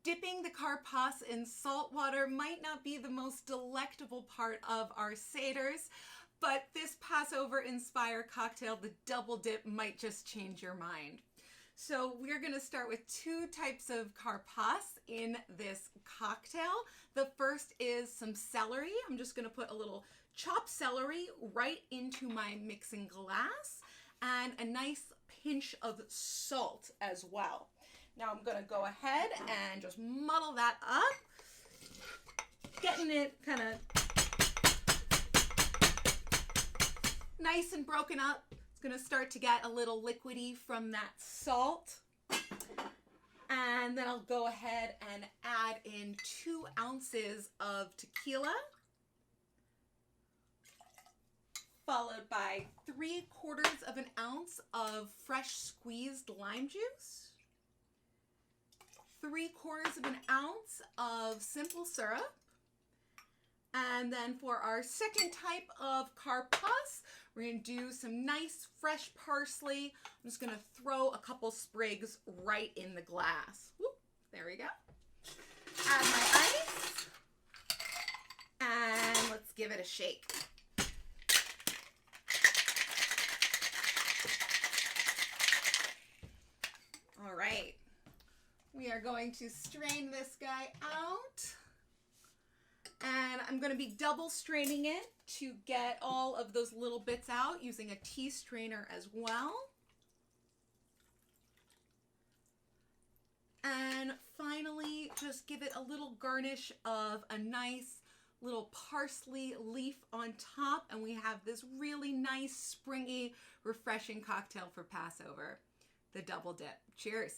Dipping the karpas in salt water might not be the most delectable part of our seders, but this Passover-inspired cocktail, the double dip, might just change your mind. So we're going to start with two types of karpas in this cocktail. The first is some celery. I'm just going to put a little chopped celery right into my mixing glass, and a nice pinch of salt as well. Now I'm going to go ahead and just muddle that up, getting it kind of nice and broken up. It's going to start to get a little liquidy from that salt. And then I'll go ahead and add in 2 ounces of tequila, followed by 3/4 of an ounce of fresh squeezed lime juice, 3/4 of an ounce of simple syrup. And then for our second type of karpas, we're going to do some nice fresh parsley. I'm just going to throw a couple sprigs right in the glass. Whoop, there we go. Add my ice, and let's give it a shake. All right, we are going to strain this guy out. And I'm going to be double straining it to get all of those little bits out using a tea strainer as well. And finally, just give it a little garnish of a nice little parsley leaf on top, and we have this really nice, springy, refreshing cocktail for Passover, the double dip. Cheers.